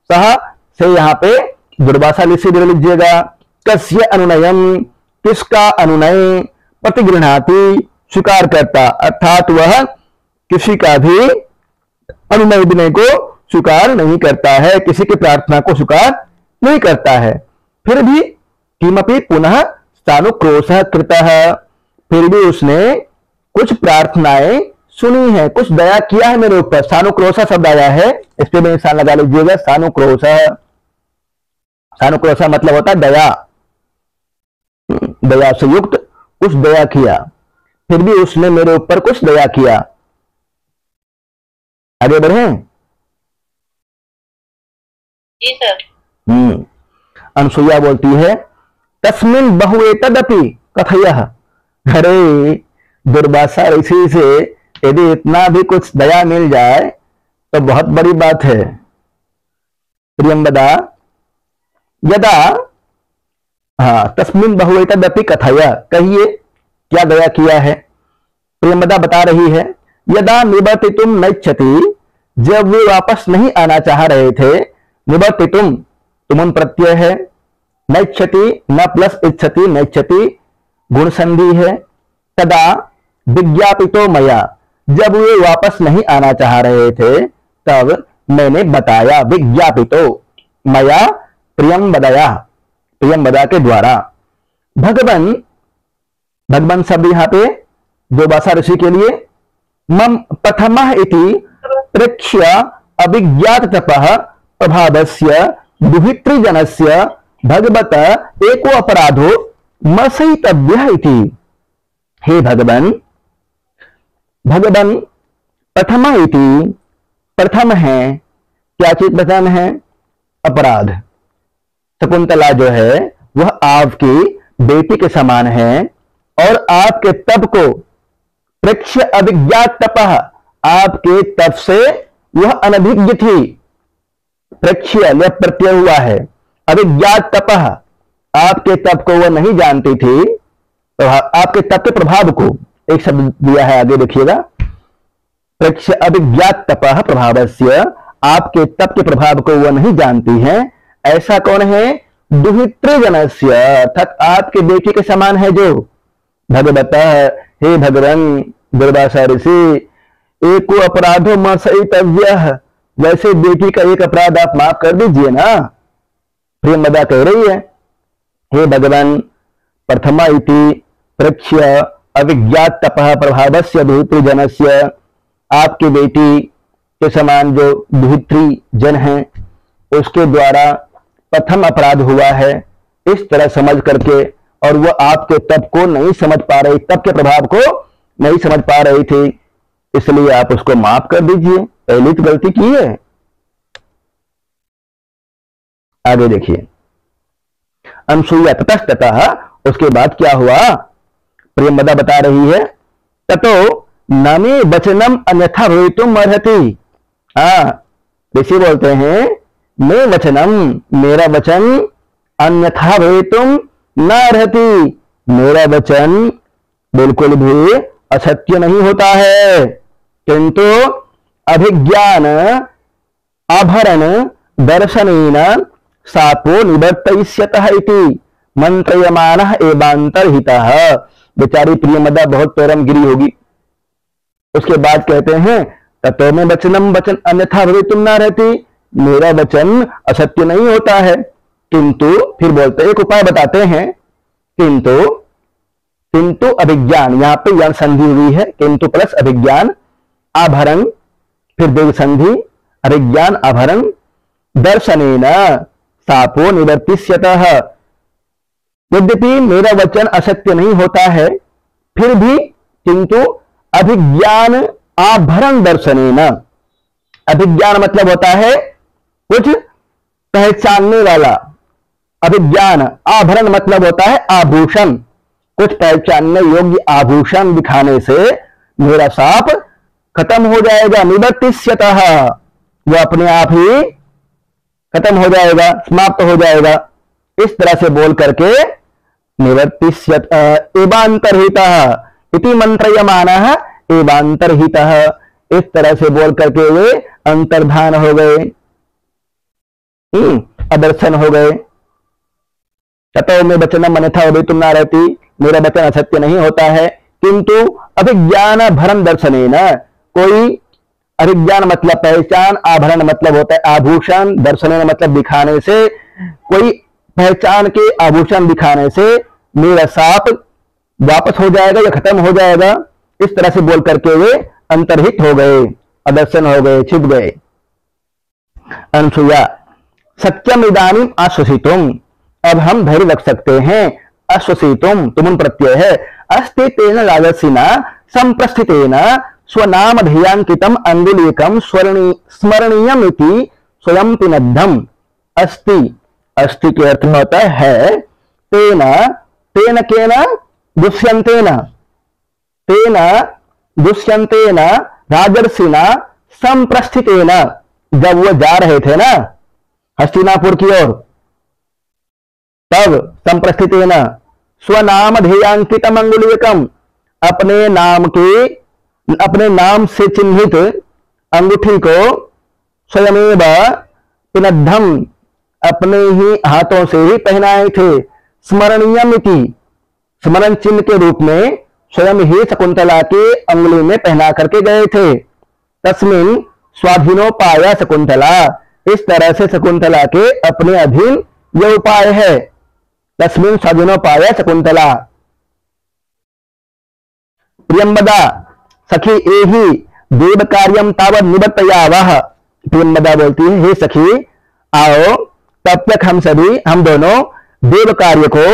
सह से यहाँ पे दुर्वासा ऋषि ले लीजिएगा, कस्य अनुनयम किसका अनुनय, प्रतिगृह्णाति स्वीकार करता, अर्थात वह किसी का भी अनुनय विनय को स्वीकार नहीं करता है, किसी की प्रार्थना को स्वीकार नहीं करता है। फिर भी किमपि पुनः सानुक्रोशः कृतः, फिर भी उसने कुछ प्रार्थनाएं सुनी है, कुछ दया किया है मेरे ऊपर। सानुक्रोशः शब्द आया है, इस पे में निशान लगा लीजिएगा। सानुक्रोशः, सानुक्रोशः मतलब होता है दया, दया से युक्त कुछ दया किया, फिर भी उसने मेरे ऊपर कुछ दया किया। आगे बढ़े जी सर। अनसुईया बोलती है तस्मिन् बहुएतदपि कथयः, अरे दुर्वासा ऋषि से यदि इतना भी कुछ दया मिल जाए तो बहुत बड़ी बात है। प्रियंवदा यदा, तस्मिन् बहुएतदपि कथय, कहिए क्या दया किया है। प्रियंवदा बता रही है यदा निवर्तितुम नैच्छति, जब वे वापस नहीं आना चाह रहे थे, निवर्तितुम तुमुन प्रत्यय है, नैच्छति न प्लस इच्छति, नैच्छति गुण संधि है, तदा विज्ञापितो मया, जब वे वापस नहीं आना चाह रहे थे तब मैंने बताया, विज्ञापितो मया प्रियंवदया, प्रियंवदा के द्वारा। भगवन, भगवन शब्द यहाँ पे दुर्वासा ऋषि के लिए, मम प्रथमः इति प्रेक्ष्य अभिज्ञात तपः प्रभावस्य दुहितृजनस्य भगवत एको अपराधो मसयितव्यः इति। हे भगवन, भगवन प्रथम इति, प्रथम है, क्या चीज प्रथम है, अपराध। शकुंतला जो है वह आपकी बेटी के समान है और आपके तप को प्रेक्ष्य अभिज्ञात तपः, आपके तप से वह अनभिज्ञ थी। प्रेक्ष्य यह प्रत्यय हुआ है, अभिज्ञात तपः, आपके तप को वह नहीं जानती थी। तो आपके तप के प्रभाव को एक शब्द दिया है, आगे देखिएगा। प्रेक्ष्य अभिज्ञात तपः प्रभावस्य, आपके तप के प्रभाव को वह नहीं जानती है। ऐसा कौन है? दुहित्री जनस्य, अर्थात आपके बेटे के समान है जो। भगवतः, हे भगवान दुर्वासा ऋषि, एको अपराधो मसयितव्यः, वैसे बेटी का एक अपराध आप माफ कर दीजिए ना। प्रियंवदा कह रही है, हे भगवान, प्रथमा इति प्रेक्ष्य अभिज्ञात तपः प्रभावस्य दुहित्री जनस्य, आपकी बेटी के समान जो दुहित्री जन है उसके द्वारा प्रथम अपराध हुआ है, इस तरह समझ करके, और वह आपके तप को नहीं समझ पा रही, तप के प्रभाव को नहीं समझ पा रही थी, इसलिए आप उसको माफ कर दीजिए, पहली तो गलती की है। आगे देखिए, अनसूया ततस्ततः, उसके बाद क्या हुआ? प्रियंवदा बता रही है, ततो न मे वचनम अन्यथा भवितुम अर्हति। ऋषि बोलते हैं, मे वचनम, मेरा वचन, अन्यथा भवितुम न अर्हति, मेरा वचन बिल्कुल भी असत्य नहीं होता है, किंतु अभिज्ञान आभरण दर्शनेन सापो निवर्तयिष्यतः इति मंत्रयमानः एवांतर्हितः। बेचारी प्रियंवदा बहुत पैरमगिरी होगी। उसके बाद कहते हैं, ततो में वचनम वचन अन्यथा भवितुम न रहती, मेरा वचन असत्य नहीं होता है, किंतु, फिर बोलते एक उपाय बताते हैं, किंतु अभिज्ञान, यहां पे यण संधि हुई है, किंतु प्लस अभिज्ञान आभरण, फिर दीर्घ संधि, अभिज्ञान आभरण दर्शनेन सापो निवर्तिष्यतः। यद्यपि मेरा वचन असत्य नहीं होता है, फिर भी किंतु अभिज्ञान आभरण दर्शनेन, अभिज्ञान मतलब होता है कुछ पहचानने वाला, अभिज्ञान आभरण मतलब होता है आभूषण, कुछ पहचानने योग्य आभूषण दिखाने से मेरा साप खत्म हो जाएगा, निवर्तिष्यतः, वो अपने आप ही खत्म हो जाएगा, समाप्त हो जाएगा। इस तरह से बोल करके निवर्तिष्यत एवांतर्हितः इति मंत्रयमानः एवांतर्हितः, इस तरह से बोल करके वे अंतर्धान हो गए, अदर्शन हो गए। ततो में वचनम अन्यथा भवितुम न रहती, मेरा वचन असत्य नहीं होता है, किंतु अभिज्ञान भरण दर्शनेन, कोई अभिज्ञान मतलब पहचान, आभरण मतलब होता है आभूषण, दर्शनेन मतलब दिखाने से, कोई पहचान के आभूषण दिखाने से मेरा साप वापस हो जाएगा या खत्म हो जाएगा। इस तरह से बोल करके वे अंतर्हित हो गए, अदर्शन हो गए, छिप गए। अनसुया, सत्यम इदानीम आश्वसितुम, अब हम धैर्य रख सकते हैं। आश्वसितुम तुम प्रत्यय है, अस्ति तेन राजसिना संप्रस्थितेन स्वनाम ध्येयांकितम अंगुलीकम स्मरणीयम इति स्वयं पिनद्धम। अस्ति, अस्ति के अर्थ में होता है तेन, तेन केन दुष्यंतेन, तेन दुष्यंतेन राजर्षिना संप्रस्थितेन, जब वो जा रहे थे ना हस्तिनापुर की ओर, तब संप्रस्थितेन स्वनाम ध्येयांकितम अंगुलीकम, अपने नाम के, अपने नाम से चिन्हित अंगूठी को स्वयमेव पिनद्धम, अपने ही हाथों से ही पहनाए थे। स्मरणीयम इति, स्मरण चिन्ह के रूप में स्वयं ही शकुंतला के अंगुली में पहना करके गए थे। तस्मिन स्वाधीनोपाय शकुंतला, इस तरह से शकुंतला के अपने अधीन यह उपाय है। तस्मिन स्वाधीनोपाय शकुंतला। प्रियंवदा सखी एहि देव कार्यम तावत निवर्तयावः, प्रियंवदा बोलती है, हे सखी आओ, तब तक हम सभी, हम दोनों देव कार्य को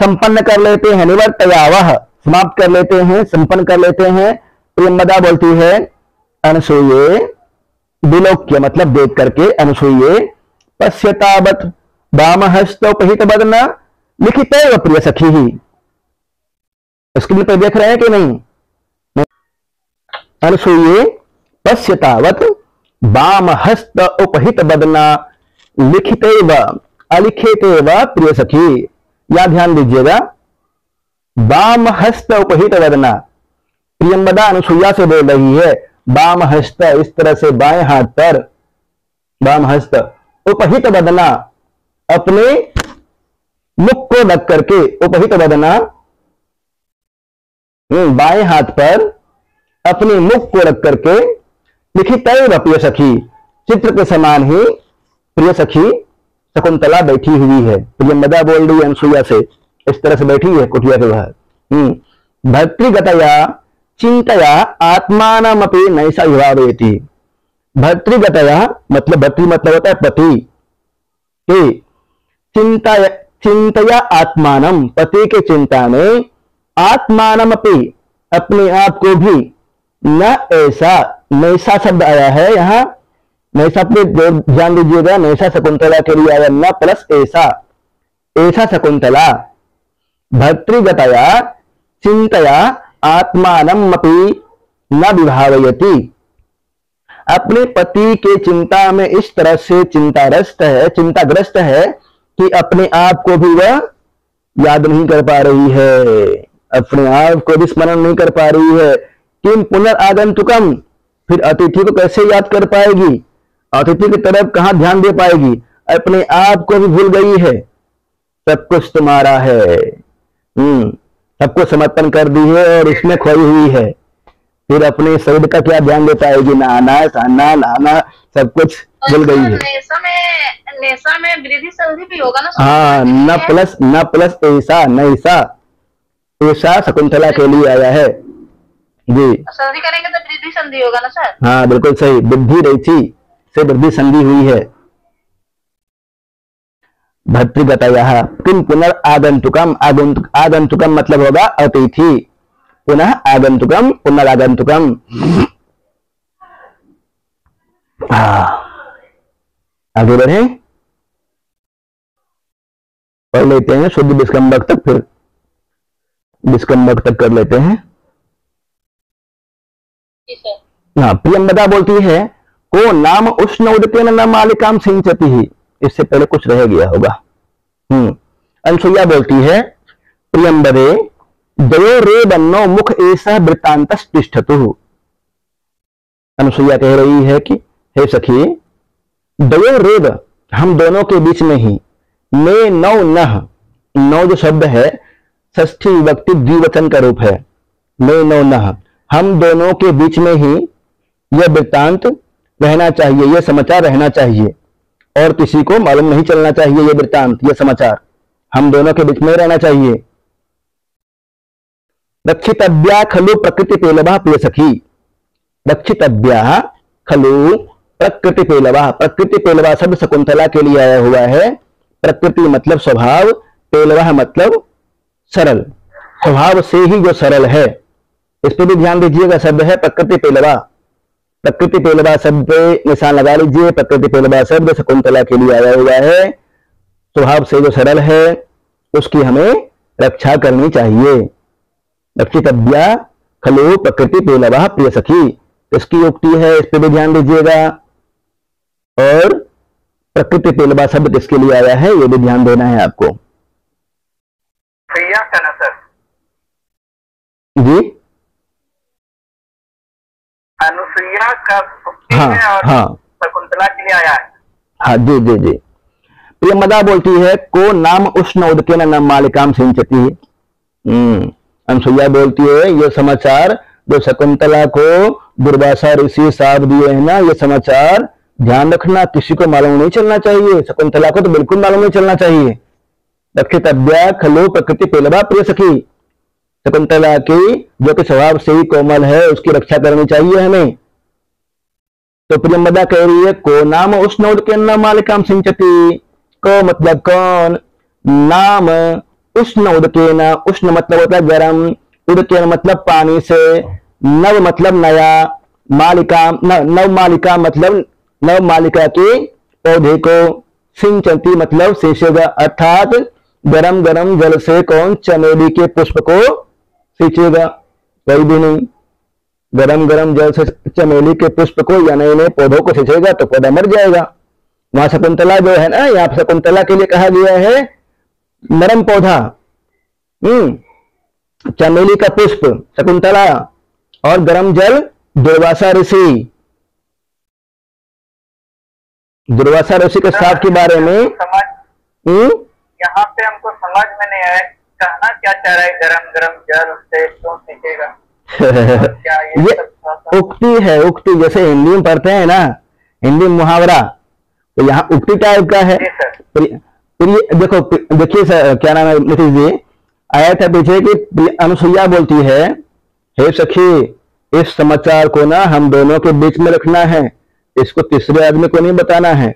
संपन्न कर लेते हैं, निवर्तयावः समाप्त कर लेते हैं, संपन्न कर लेते हैं। प्रियंवदा बोलती है, अनसूये, विलोक्य मतलब देख करके, अनसूये पश्यतावत वामहस्तोपहित वदन लिखित प्रिय सखी ही। स्क्रीन पर देख रहे हैं कि नहीं? अनुसूये पश्यतावत वाम हस्त उपहित बदना लिखिते व अलिखिते व प्रिय सखी। या ध्यान दीजिएगा, वाम हस्त उपहित वदना, प्रियंवदा अनुसुईया से बोल रही है। वाम हस्त इस तरह से बाएं हाथ पर, वाम हस्त उपहित वदना अपने मुख को ढक करके, उपहित वदना बाएं हाथ पर अपने मुख को रख करके, लिखित प्रिय सखी, चित्र के समान ही प्रिय सखी शकुंतला बैठी हुई है। प्रियंवदा बोल रही है अनुसुईया से, इस तरह से बैठी है कुटिया के बाहर। भर्तृगतया चिंतया आत्मानमपि नैसा विभावयति। भर्तृगतया मतलब, भर्तृ मतलब होता है पति के, चिंतया आत्मानम पति के चिंता में, आत्मानमपि अपने आप को भी, न ऐसा, नैसा शब्द आया है यहाँ, नैसा पे ध्यान दीजिएगा, नैसा शकुंतला के लिए आया न प्लस ऐसा, ऐसा शकुंतला। भर्तृगतया चिंतया आत्मानम अपि न विभावयति, अपने पति के चिंता में इस तरह से चिंताग्रस्त है कि अपने आप को भी वह याद नहीं कर पा रही है, अपने आप को भी स्मरण नहीं कर पा रही है। किम पुनरागंतुकम, फिर अतिथि को कैसे याद कर पाएगी, अतिथि की तरफ कहां ध्यान दे पाएगी, अपने आप को भी भूल गई है। सब कुछ तुम्हारा है, सबको समर्पण कर दी है और इसमें खोई हुई है, फिर अपने शरीर का क्या ध्यान दे पाएगी, नहाना खाना नहाना सब कुछ भूल गई है। नेसा में वृद्धि संधि भी होगा ना? हाँ, न प्लस ऐसा, नैसा, ऐसा शकुंतला के लिए आया है जी। संधि करेंगे तो वृद्धि संधि होगा ना सर? हाँ बिल्कुल सही, वृद्धि रही से वृद्धि संधि हुई है। भर्तृगतया किम पुनरागंतुकम, आगंतुकम मतलब होगा अतिथि, पुनः आगंतुकम पुनरागंतुकम। आगे बढ़े, पढ़ लेते हैं शुद्ध विस्कंभक तक, फिर विस्कंभक तक कर लेते हैं। हाँ, प्रियंवदा बोलती है को नाम उष्ण उदकेन न मालिकाम सिंचती ही, इससे पहले कुछ रह गया होगा। अनुसुईया बोलती है प्रियंवदे दयो रे बन्नो मुख ऐसा वृत्तांतस तिष्ठतु। अनुसुईया कह रही है कि हे सखी, दयो रेब हम दोनों के बीच में ही, मे नौ नह, नौ जो शब्द है षष्ठी विभक्ति द्विवचन का रूप है, मे नौ नह, हम दोनों के बीच में ही यह वृत्तांत रहना चाहिए, यह समाचार रहना चाहिए, और किसी को मालूम नहीं चलना चाहिए। यह वृत्तांत, यह समाचार हम दोनों के बीच में रहना चाहिए। रक्षितव्या खलु प्रकृति पेलवा प्रिय सखी, रक्षितव्या खलु प्रकृति पेलवा, प्रकृति पेलवा शब्द शकुंतला के लिए आया हुआ है। प्रकृति मतलब स्वभाव, पेलवा मतलब सरल, स्वभाव से ही जो सरल है, इस पर भी ध्यान दीजिएगा। शब्द है प्रकृति पेलवा, प्रकृति पेलवा शब्द पे निशान लगा लीजिए। प्रकृति पेलवा शब्द शकुंतला के लिए आया हुआ है। स्वभाव से जो सरल है उसकी हमें रक्षा करनी चाहिए। रक्षितव्या खलु प्रकृति पेलवा प्रिय सखी, इसकी युक्ति है, इस पर भी ध्यान दीजिएगा। और प्रकृति पेलवा शब्द किसके लिए आया है ये भी ध्यान देना है आपको। जी, अनुसुईया का हाँ है और हाँ शकुंतला के लिए आया है। हाँ जी जी जी। प्रियंवदा बोलती है को नाम उष्ण उदकेन न मालिकाम सिंचती। अनुसुईया बोलती है ये समाचार जो शकुंतला को दुर्वासा ऋषि साप दिए हैं ना, ये समाचार ध्यान रखना, किसी को मालूम नहीं चलना चाहिए। शकुंतला को तो बिल्कुल मालूम नहीं चलना चाहिए। रक्षितव्या खलु प्रकृति पेलवा प्रिय सखी, शकुंतला की जो कि स्वभाव से ही कोमल है उसकी रक्षा करनी चाहिए हमें। तो प्रियंवदा कह रही है को नाम उष्ण उदकेन न मालिकाम सिंचती। को मतलब कौन, नाम उष्ण उदकेन, उष्ण मतलब होता है गर्म, उदकेन मतलब पानी से, नव मतलब नया, मालिका नव मालिका मतलब नव मालिका के पौधे को, सिंचती मतलब सींचेगा, अर्थात गरम गरम जल से कौन चमेली के पुष्प को सींचेगा, कोई भी नहीं। गरम गरम जल से चमेली के पुष्प को या नए नए पौधों को सिंचेगा तो पौधा मर जाएगा। वहां शकुंतला जो है ना, यहाँ शकुंतला के लिए कहा गया है नरम पौधा, चमेली का पुष्प शकुंतला, और गरम जल दुर्वासा ऋषि। दुर्वासा ऋषि के साथ के बारे में यहाँ पे हमको समझ में नहीं आया, कहना क्या चाह रहा है गरम गरम जल से क्यों सीखेगा? क्या ये उक्ति है, उक्ति जैसे हिंदी में पढ़ते हैं ना, हिंदी मुहावरा, तो यहाँ उक्ति टाइप का है। फिर ये देखो, देखिए क्या नाम है नीतीश जी, आया था पीछे कि अनुसुईया बोलती है, हे सखी इस समाचार को ना हम दोनों के बीच में रखना है, इसको तीसरे आदमी को नहीं बताना है।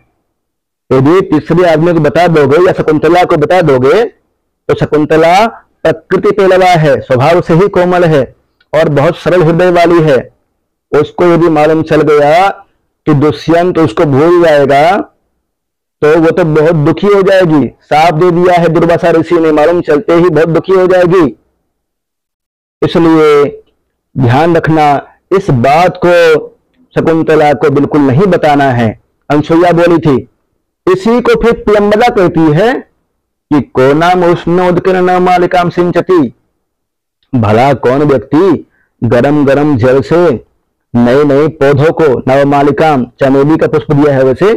यदि तीसरे आदमी को बता दोगे या शकुंतला को बता दोगे तो शकुंतला प्रकृति पेलवा है, स्वभाव से ही कोमल है और बहुत सरल हृदय वाली है। उसको यदि मालूम चल गया कि दुष्यंत उसको भूल जाएगा तो वो तो बहुत दुखी हो जाएगी। साफ दे दिया है दुर्वासा ऋषि ने, मालूम चलते ही बहुत दुखी हो जाएगी। इसलिए ध्यान रखना, इस बात को शकुंतला को बिल्कुल नहीं बताना है। अनुसुईया बोली थी। इसी को फिर प्रियंबदा कहती है कि को नाम उष्णोदकिन न मालिकाम सिंचती, भला कौन व्यक्ति गरम गरम जल से नए नए पौधों को, नवमालिकाम चमेली का पुष्प दिया है वैसे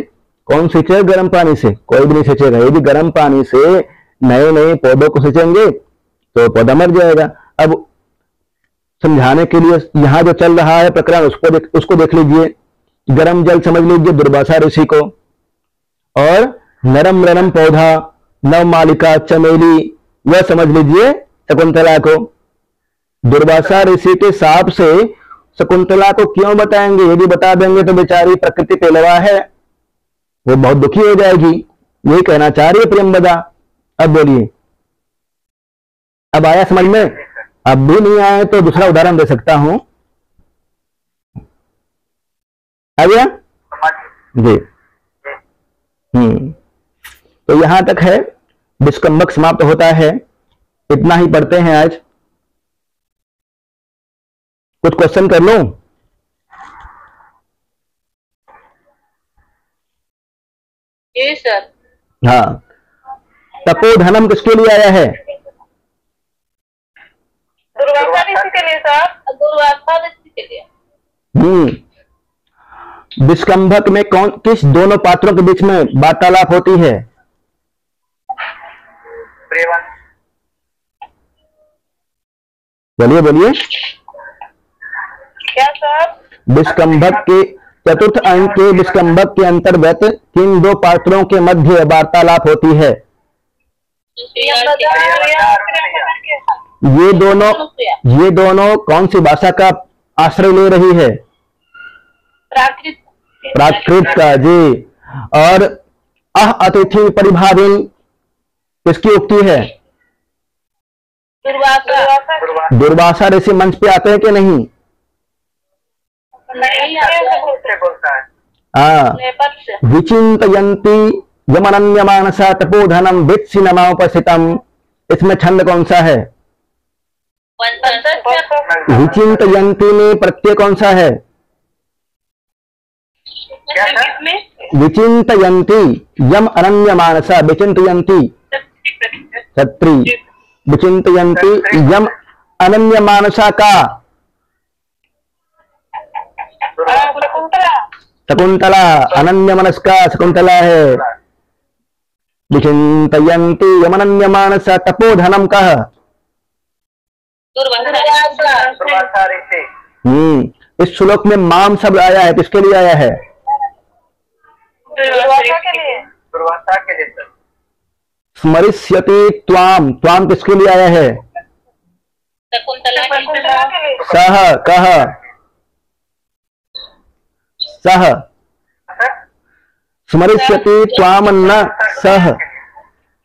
कौन सींचे गर्म पानी से? कोई भी नहीं सींचेगा। यदि गर्म पानी से नए नए पौधों को सींचेंगे तो पौधा मर जाएगा। अब समझाने के लिए यहां जो चल रहा है प्रकरण उसको देख लीजिए। गर्म जल समझ लीजिए दुर्वासा ऋषि को, और नरम नरम पौधा नवमालिका चमेली वह समझ लीजिए शकुंतला को। दुर्वासा ऋषि के हिसाब से शकुंतला को क्यों बताएंगे? यदि बता देंगे तो बेचारी प्रकृति पेलवा है, वो बहुत दुखी हो जाएगी। यही कहना चाह रही है प्रियंबदा। अब बोलिए, अब आया समझ में? अब भी नहीं आए तो दूसरा उदाहरण दे सकता हूं। आ गया जी? तो यहां तक है, विस्कंभक समाप्त होता है। इतना ही पढ़ते हैं आज। कुछ क्वेश्चन कर लूं? जी सर। हाँ, तपोधनम किसके लिए आया है? दुर्वासा ऋषि के लिए सर। दुर्वासा ऋषि के लिए। विस्कंभक में किस दोनों पात्रों के बीच में वार्तालाप होती है? बोलिए बोलिए। क्या सर? विस्कंभक के चतुर्थ अंक के विस्कंभक के अंतर्गत किन दो पात्रों के मध्य वार्तालाप होती है? ये दोनों कौन सी भाषा का आश्रय ले रही है? प्राकृत का जी। और अह अतिथि परिभाविन किसकी उक्ति है? दुर्वासा ऋषि मंच पे आते हैं कि नहीं? विचिंतयन्ति यमनन्यमानसा तपोधनम वित्सि नमापस्थितम। इसमें छंद कौन सा है? विचिंतयन्ति में प्रत्यय कौन सा है? विचिंतयन्ति यम अनन्य मानसा विचिंतयन्ति छत्री, विचिंतयन्ति यम अनन्य मानसा का शकुंतला, अनन्य मनस्का शकुंतला है। विचिंतयन्ति यम अनन्य मानसा तपोधनम कह। इस श्लोक में माम शब्द आया है, किसके लिए आया है? दुर्वासा के लिए। स्मरिष्यति त्वाम, त्वाम किसके लिए आया है? सह, कह, सह। स्मरिष्यति त्वाम न सह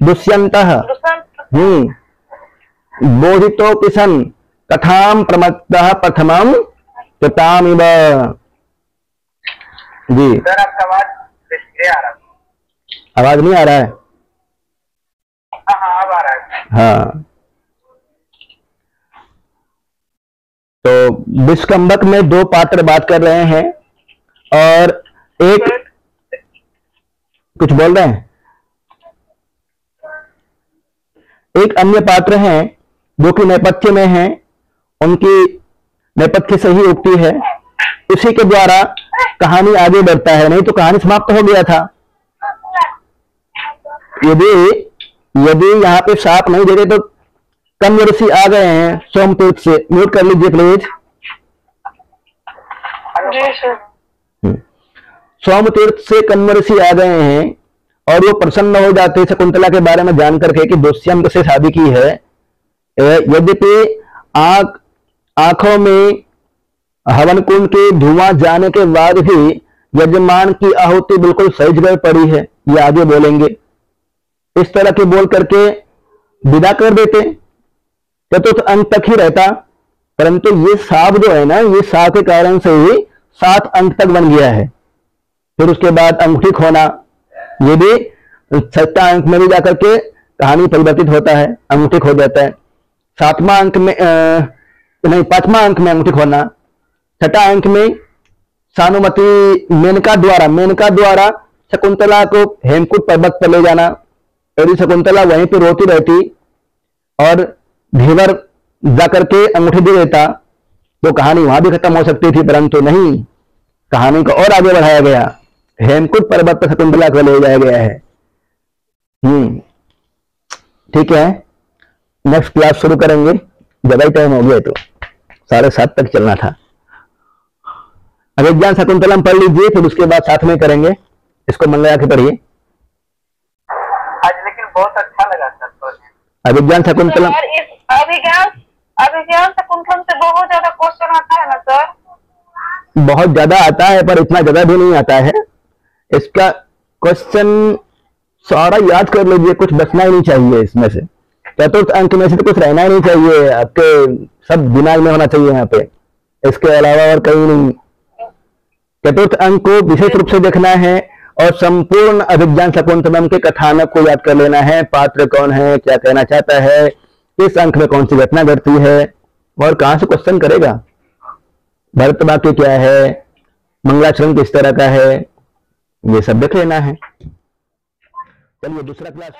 दुष्यन्तः। बोधितो पिशन कथाम प्रमत्तः प्रथमम कृतामिव। जी सर आपका आवाज नहीं आ रहा है? हाँ अब आ रहा है। हाँ, तो विस्कंभक में दो पात्र बात कर रहे हैं और एक कुछ बोल रहे हैं, एक अन्य पात्र हैं जो कि नेपथ्य में हैं, उनकी नेपथ्य से ही उक्ति है, उसी के द्वारा कहानी आगे बढ़ता है, नहीं तो कहानी समाप्त हो गया था। यदि यहाँ पे साप नहीं देते तो कण्व ऋषि आ गए हैं सोमतीर्थ से। म्यूट कर लीजिए प्लीज। सोमतीर्थ से कण्व ऋषि आ गए हैं और वो प्रसन्न हो जाते शकुंतला के बारे में जान करके कि दुष्यंत से शादी की है। यद्यपि आंखों में हवन कुंड के धुआं जाने के बाद भी यजमान की आहुति बिल्कुल सही जगह पड़ी है, ये आगे बोलेंगे। इस तरह के बोल करके विदा कर देते, चतुर्थ अंक तक ही रहता, परंतु ये सांप जो है ना, ये सांप के कारण से ही 7 अंक तक बन गया है। फिर उसके बाद अंगूठी खोना, ये भी 6वां अंक में भी जाकर के कहानी परिवर्तित होता है, अंगूठी खो जाता है। 7वां अंक में नहीं, 5वां अंक में अंगूठी खोना। 6वां अंक में सानुमति मेनका द्वारा शकुंतला को हेमकूट पर्वत पर ले जाना। यदि शकुंतला वहीं पर रोती रहती और धीवर जाकर के अंगूठी दे देता तो कहानी वहां भी खत्म हो सकती थी, परंतु नहीं, कहानी को और आगे बढ़ाया गया। हेमकूट पर्वत पर शकुंतला को ले जाया गया है। ठीक है, नेक्स्ट क्लास शुरू करेंगे, जब ही टाइम हो गया तो 7:30 तक चलना था। अभिज्ञान शकुंतलम पढ़ लीजिए, फिर उसके बाद साथ में करेंगे। इसको मन लगा के पढ़िए। आज लेकिन बहुत अच्छा लगा सर। अभिज्ञान शकुंतलम, अभिज्ञान शकुंतलम से बहुत ज्यादा क्वेश्चन आता है ना सर? बहुत ज्यादा आता है, पर इतना ज्यादा भी नहीं आता है। इसका क्वेश्चन सारा याद कर लीजिए, कुछ बचना ही नहीं चाहिए इसमें से। चतुर्थ अंक में से तो कुछ रहना ही नहीं चाहिए, आपके सब दिमाग में होना चाहिए यहाँ पे, इसके अलावा और कहीं नहीं। चतुर्थ अंक को विशेष रूप से देखना है और संपूर्ण अभिज्ञान शकुंतलम के कथानक को याद कर लेना है। पात्र कौन है, क्या कहना चाहता है, इस अंक में कौन सी घटना घटती है और कहां से क्वेश्चन करेगा, भरत वाक्य क्या है, मंगलाचरण किस तरह का है, ये सब देख लेना है। चलिए दूसरा क्लास